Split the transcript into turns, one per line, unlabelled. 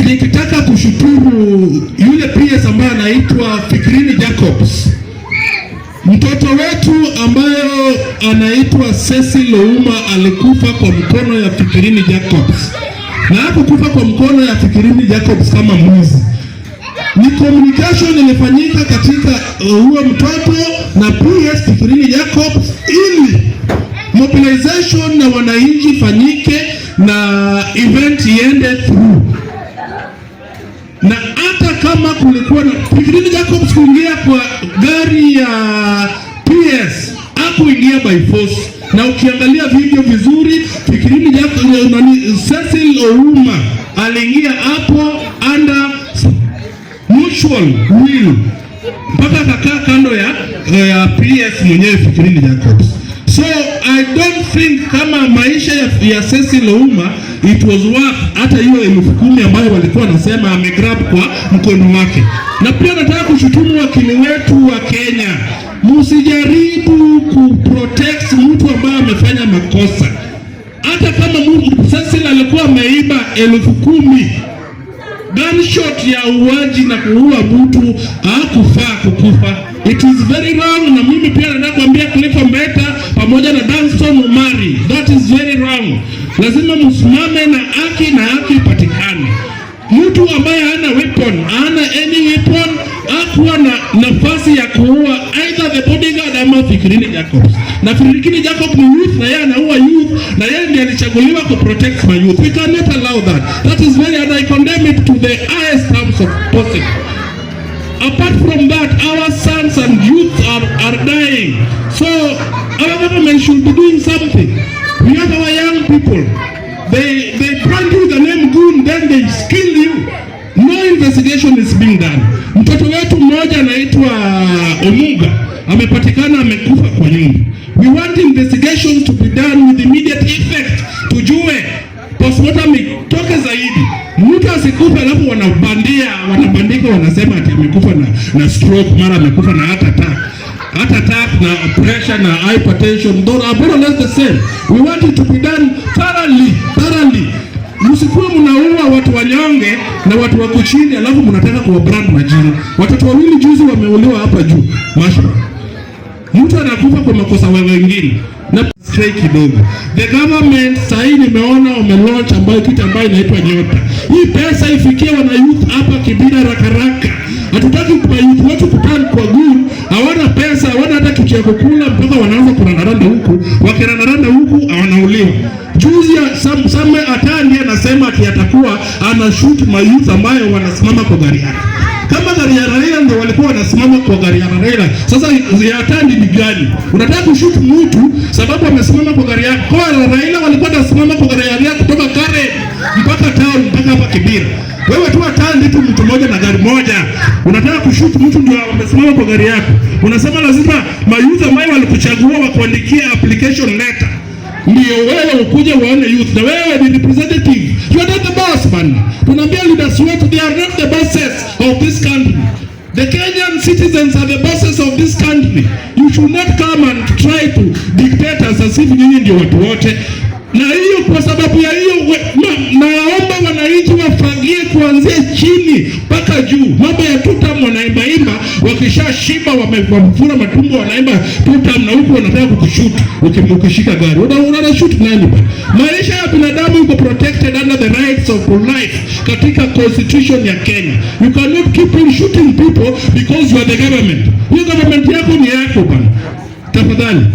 nikitaka kushukuru yule PS ambaye anaitwa Fikirini Jacobs, mtoto wetu ambayo anaitwa Cecil Ouma alikufa kwa mkono ya Fikirini Jacobs, na hakukufa kwa mkono ya Fikirini Jacobs kama mwizi. Ni communication ilifanyika katika huo mtoto na PS Fikirini Jacobs ili mobilization na wananchi fanyike na event iende through. Na hata kama kulikuwa na Fikirini Jacobs kuingia kwa gari ya PS, hakuingia by force. Na ukiangalia video vizuri, Fikirini Jacobs Cecil Ouma aliingia hapo under mutual will mpaka akakaa kando ya PS mwenyewe Fikirini Jacobs. So I don't think kama maisha ya Cecil Ouma it was worth hata hiyo 10,000 ambayo walikuwa nasema amegrab kwa mkono wake. Na pia nataka kushutumu wakili wetu wa Kenya, msijaribu kuprotect mtu ambaye amefanya makosa. Hata kama Cecil alikuwa ameiba 10,000, gunshot ya uwaji na kuua mtu hakufaa kukufa. It is very wrong. Na mimi pia nataka kuambia Clifford Mbeta pamoja na Danson Omari, that is very wrong. Lazima msimame na haki ipatikane. Mtu ambaye hana weapon, hana any weapon, hakuwa na nafasi ya kuua either the bodyguard ama Fikirini Jacobs. Na Fikirini Jacobs ni youth na yeye anaua youth, na yeye ndiye alichaguliwa ku protect my youth. We cannot allow that. That is very, and I condemn it to the highest terms of possible. Apart from that, our sons and youth are dying. So our government should be doing something. We have our young people. They brand you the name goon, then they kill you. No investigation is being done. Mtoto wetu mmoja anaitwa Omuga amepatikana amekufa kwa nyumba. We want investigations to be done with immediate effect. Tujue postmortem itoke zaidi. Mtu asikufa alafu wanabandika wanasema ati amekufa na stroke, mara amekufa na heart attack na pressure na hypertension. Those are more or less the same. We want it to be done thoroughly. Msikuwe mnaua watu wanyonge na watu wako chini alafu mnataka kuwa brand majina. Watoto wawili juzi wameuliwa hapa juu Mashu. Mtu anakufa kwa makosa wengine. Na stray kidogo. The government sahi nimeona wamelaunch kitu ambayo inaitwa Nyota. Hii pesa ifikie wana youth hapa Kibira rakaraka. Hatutaki kwa youth wetu kupanda kwa goon, hawana pesa, hawana hata kitu ya kukula mpaka wanaanza kurandaranda huku. Wakirandaranda huku wanauliwa. Juzi ya Samuel Atandi anasema ati atakuwa anashoot mayouth ambayo wanasimama kwa gari yake. Kama gari ya Raila ndio walikuwa wanasimama kwa gari ya Raila, sasa ya Atandi ni gani? Unataka kushoot mtu sababu amesimama kwa gari yake. Kwa Raila walikuwa wanasimama kwa gari yake kutoka Karen mpaka town mpaka hapa Kibira. Wewe tu Atandi tu mtu mmoja na gari moja. Unataka kushoot mtu ndio amesimama kwa gari yako. Unasema lazima mayouth ambao walikuchagua wakuandikia application letter. Ndio wewe ukuje waone youth, na wewe ni representative. You are not the boss man. Tunaambia leaders wetu, they are not the bosses of this country. The Kenyan citizens are the bosses of this country. You should not come and try to dictate us as if nyinyi ndio watu wote. Na hiyo kwa sababu ya hiyo naomba wananchi wafagie kuanzia chini mpaka juu. Mambo ya tutam wanaimba wakishashiba wamefura matumbo wanaimba tutam, na huko wanataka kukushoot ukishika gari. Unashoot nani bwana? Maisha ya binadamu iko protected under the rights of life katika constitution ya Kenya. You cannot keep on shooting people because you are the government. Hiyo government yako ni yako bwana. Tafadhali.